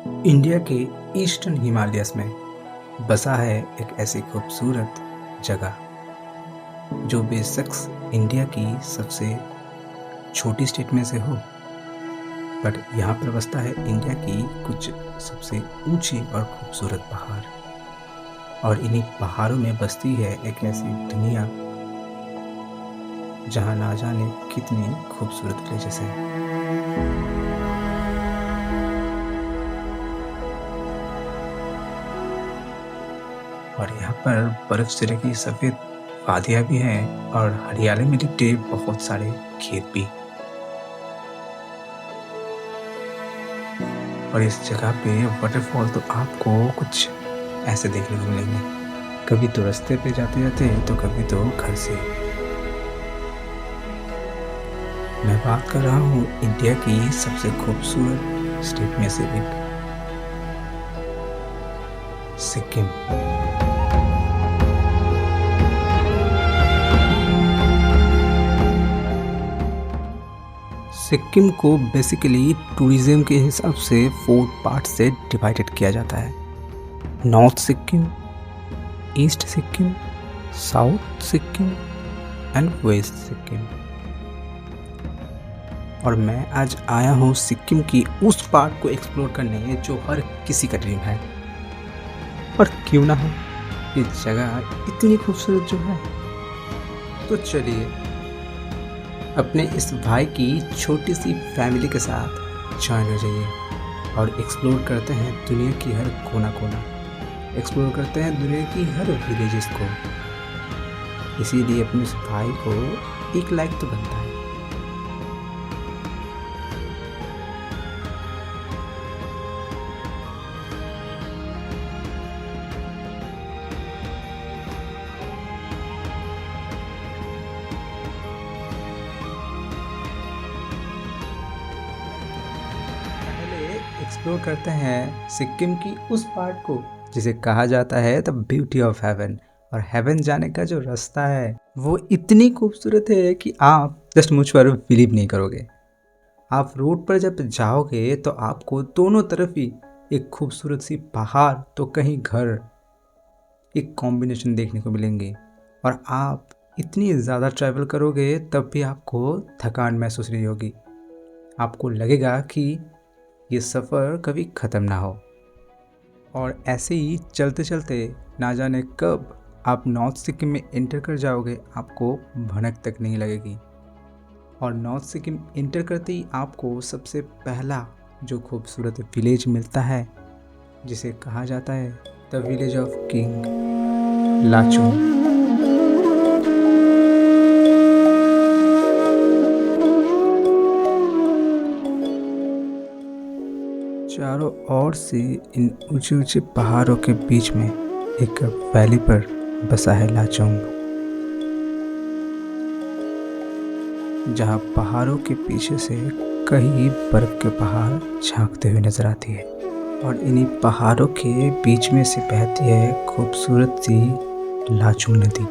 India के eastern Himalayas में बसा है एक ऐसी खूबसूरत जगह जो बेशक इंडिया की सबसे छोटी स्टेट में से हो, बट यहाँ पर बसता है इंडिया की कुछ सबसे ऊंची और खूबसूरत पहाड़। और इन्हीं पहाड़ों में बसती है एक ऐसी दुनिया जहाँ ना जाने कितनी खूबसूरत प्लेसेस हैं। और यहाँ पर बर्फ से ढकी सफ़ेद वादियाँ भी हैं और हरियाली में लिपटे बहुत सारे खेत भी। और इस जगह पे वाटरफॉल तो आपको कुछ ऐसे देखने को मिलेंगे, कभी तो रास्ते पे जाते जाते तो कभी तो घर से। मैं बात कर रहा हूँ इंडिया की सबसे खूबसूरत स्टेट में से एक, सिक्किम। सिक्किम को बेसिकली टूरिज्म के हिसाब से 4 पार्ट से डिवाइडेड किया जाता है। North Sikkim, east Sikkim, south Sikkim and west Sikkim. और मैं आज आया हूँ सिक्किम की उस पार्ट को एक्सप्लोर करने जो हर किसी का ड्रीम है। और क्यों ना हो, ये जगह इतनी खूबसूरत जो है। तो चलिए अपने इस भाई की छोटी सी फैमिली के साथ ज्वाइन हो जाइए और एक्सप्लोर करते हैं दुनिया की हर कोना कोना, एक्सप्लोर करते हैं दुनिया की हर विलेजेस को। इसीलिए अपने इस भाई को एक लाइक तो बनता है। एक्सप्लोर करते हैं सिक्किम की उस पार्ट को जिसे कहा जाता है द ब्यूटी ऑफ हेवन। और हेवन जाने का जो रास्ता है वो इतनी खूबसूरत है कि आप जस्ट मुझ पर बिलीव नहीं करोगे। आप रोड पर जब जाओगे तो आपको दोनों तरफ ही एक खूबसूरत सी पहाड़ तो कहीं घर, एक कॉम्बिनेशन देखने को मिलेंगे। और आप इतनी ज़्यादा ट्रैवल करोगे तब भी आपको थकान महसूस नहीं होगी। आपको लगेगा कि ये सफ़र कभी ख़त्म ना हो। और ऐसे ही चलते चलते ना जाने कब आप नॉर्थ सिक्किम में एंटर कर जाओगे, आपको भनक तक नहीं लगेगी। और नॉर्थ सिक्किम एंटर करते ही आपको सबसे पहला जो खूबसूरत विलेज मिलता है जिसे कहा जाता है the village of king Lachung. चारों ओर से इन ऊंचे ऊंचे पहाड़ों के बीच में एक वैली पर बसा है लाचुंग, जहां पहाड़ों के पीछे से कई बर्फ के पहाड़ झांकते हुए नजर आती है। और इन्हीं पहाड़ों के बीच में से बहती है खूबसूरत सी लाचुंग नदी।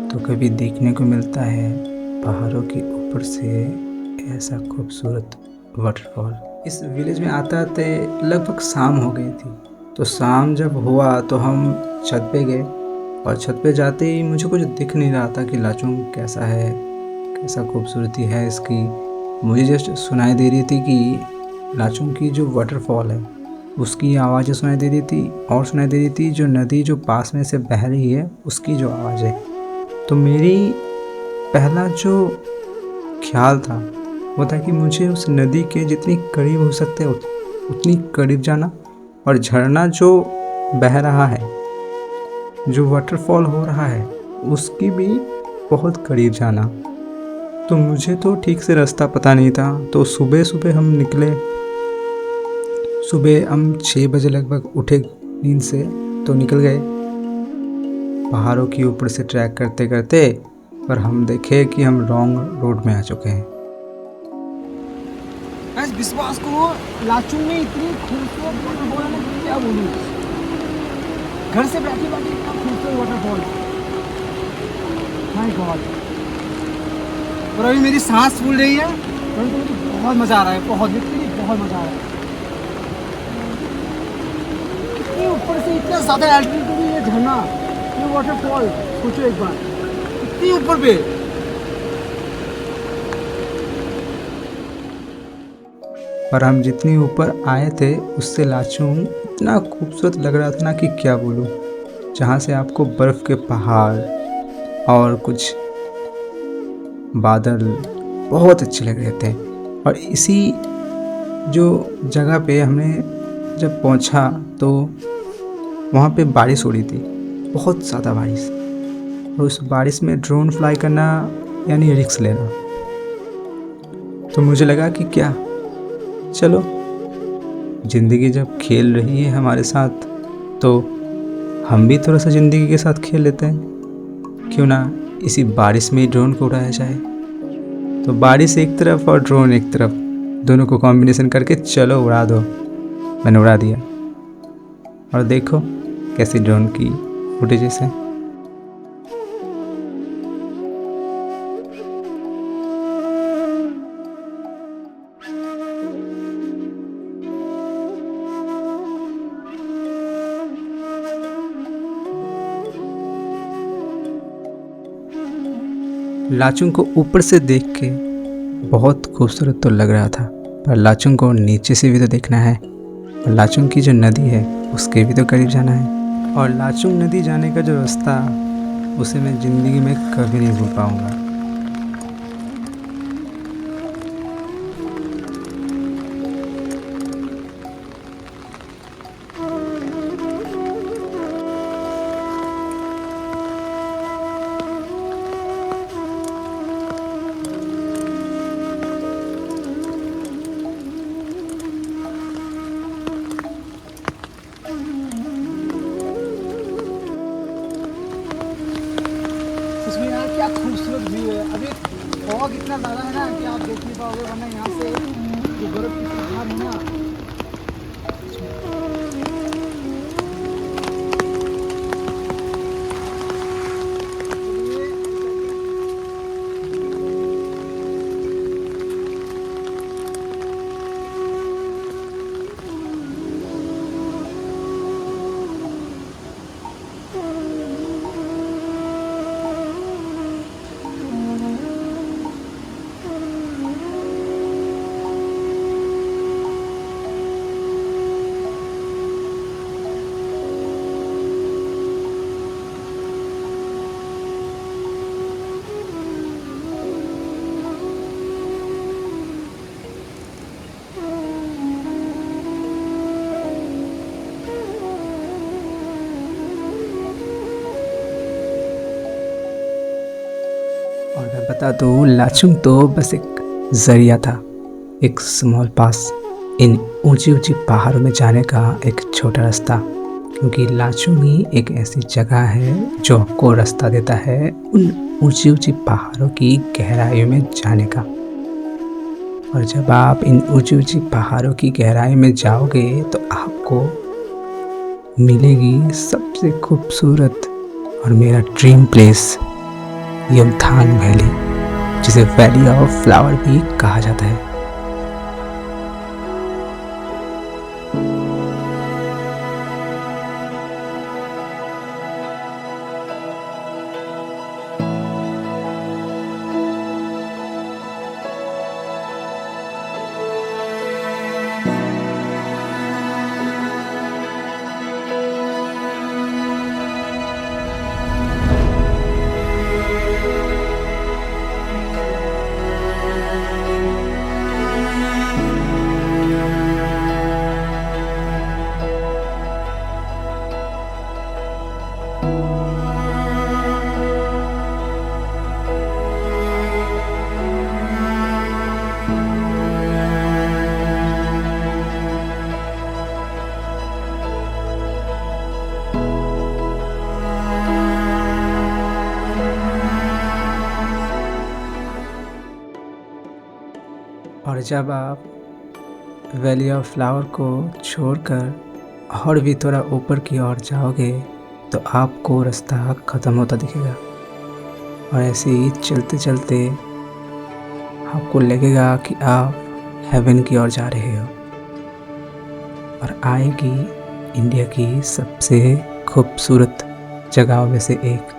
तो कभी देखने को मिलता है पहाड़ों के ऊपर से ऐसा खूबसूरत वाटरफॉल। इस विलेज में आते आते लगभग शाम हो गई थी। तो शाम जब हुआ तो हम छत पे गए और छत पे जाते ही मुझे कुछ दिख नहीं रहा था कि लाचुंग कैसा है, कैसा खूबसूरती है इसकी। मुझे जस्ट सुनाई दे रही थी कि लाचुंग की जो वाटरफॉल है उसकी आवाज़ें सुनाई दे रही थी, और सुनाई दे रही थी जो नदी जो पास में से बह रही है उसकी जो आवाज़ है। तो मेरी पहला जो ख्याल था वो था कि मुझे उस नदी के जितनी करीब हो सकते हैं उतनी करीब जाना, और झरना जो बह रहा है, जो वाटरफॉल हो रहा है, उसकी भी बहुत करीब जाना। तो मुझे तो ठीक से रास्ता पता नहीं था। तो सुबह सुबह हम निकले। सुबह हम 6 बजे लगभग उठे नींद से, तो निकल गए पहाड़ों के ऊपर से ट्रैक करते करते। पर हम देखे कि हम रॉन्ग रोड में आ चुके हैं। विश्वास करो, लाचुंग में इतनी खूबसूरत वाटरफॉल है, क्या बोलूं। घर से बैठी बैठी इतना खूबसूरत वाटरफॉल, माय गॉड। और अभी मेरी सांस फूल रही है, परंतु मुझे बहुत मज़ा आ रहा है, बहुत लिटरली बहुत मज़ा आ रहा है। इतनी ऊपर से इतना ज़्यादा एल्टीट्यूड में ये झरना, ये वाटरफॉल, सोचो एक बार, इतनी ऊपर पे। और हम जितनी ऊपर आए थे उससे लाचुंग इतना खूबसूरत लग रहा था ना कि क्या बोलूँ। जहाँ से आपको बर्फ़ के पहाड़ और कुछ बादल बहुत अच्छे लग रहे थे। और इसी जो जगह पे हमने जब पहुँचा तो वहाँ पे बारिश हो रही थी, बहुत ज़्यादा बारिश। और उस बारिश में ड्रोन फ्लाई करना यानी रिस्क लेना। तो मुझे लगा कि क्या, चलो ज़िंदगी जब खेल रही है हमारे साथ तो हम भी थोड़ा सा ज़िंदगी के साथ खेल लेते हैं। क्यों ना इसी बारिश में ही ड्रोन को उड़ाया जाए। तो बारिश एक तरफ और ड्रोन एक तरफ, दोनों को कॉम्बिनेशन करके चलो उड़ा दो। मैंने उड़ा दिया और देखो कैसी ड्रोन की फुटेजेस हैं। लाचुंग को ऊपर से देख के बहुत खूबसूरत तो लग रहा था, पर लाचुंग को नीचे से भी तो देखना है। और लाचुंग की जो नदी है उसके भी तो करीब जाना है। और लाचुंग नदी जाने का जो रास्ता, उसे मैं ज़िंदगी में कभी नहीं भूल पाऊँगा। इसमें यार क्या खूबसूरत व्यू है। अभी फॉग इतना ज़्यादा है ना कि आप देख नहीं पाओगे, वरना यहाँ से जो बर्फ की पहाड़ है ना, और मैं बता दूँ, लाचुंग तो बस एक ज़रिया था, एक स्मॉल पास इन ऊंची ऊंची पहाड़ों में जाने का एक छोटा रास्ता। क्योंकि लाचुंग ही एक ऐसी जगह है जो आपको रास्ता देता है उन ऊंची ऊंची पहाड़ों की गहराइयों में जाने का। और जब आप इन ऊंची ऊंची पहाड़ों की गहराई में जाओगे तो आपको मिलेगी सबसे खूबसूरत और मेरा ड्रीम प्लेस, यमथांग वैली, जिसे वैली ऑफ फ्लावर भी कहा जाता है। और जब आप वैली ऑफ फ्लावर को छोड़कर और भी थोड़ा ऊपर की ओर जाओगे तो आपको रास्ता ख़त्म होता दिखेगा और ऐसे ही चलते चलते आपको लगेगा कि आप हेवन की ओर जा रहे हो और आएगी इंडिया की सबसे खूबसूरत जगहों में से एक।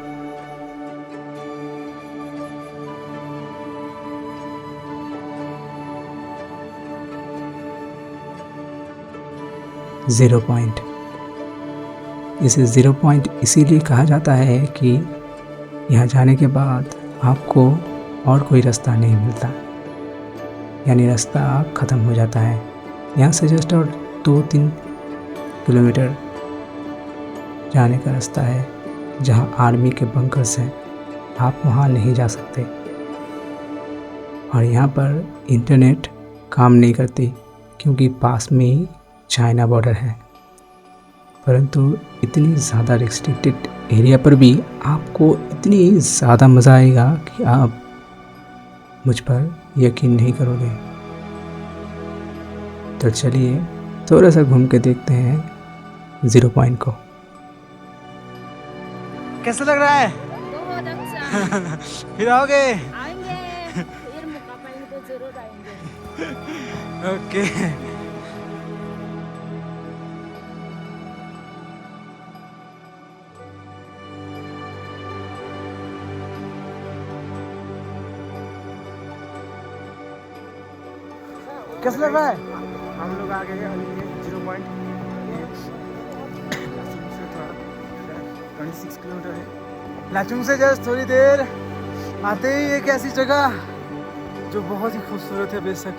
Zero point. इसे ज़ीरो पॉइंट इसीलिए कहा जाता है कि यहाँ जाने के बाद आपको और कोई रास्ता नहीं मिलता, यानी रास्ता ख़त्म हो जाता है। यहाँ से जस्ट और 2-3 किलोमीटर जाने का रास्ता है जहाँ आर्मी के बंकर्स हैं, आप वहाँ नहीं जा सकते। और यहाँ पर इंटरनेट काम नहीं करती क्योंकि पास में ही चाइना बॉर्डर है। परंतु इतनी ज़्यादा रिस्ट्रिक्टेड एरिया पर भी आपको इतनी ज़्यादा मज़ा आएगा कि आप मुझ पर यकीन नहीं करोगे। तो चलिए थोड़ा सा घूम के देखते हैं ज़ीरो पॉइंट को। कैसा लग रहा है? बहुत अच्छा। फिर आओगे? आएंगे, फिर मौका पाएंगे तो जरूर आएंगे। ओके। कैसा लग रहा है? हम लोग आ गए ज़ीरो पॉइंट 26 किलोमीटर है। लाचुंग से जस्ट थोड़ी देर आते ही एक ऐसी जगह जो बहुत ही खूबसूरत है बेशक,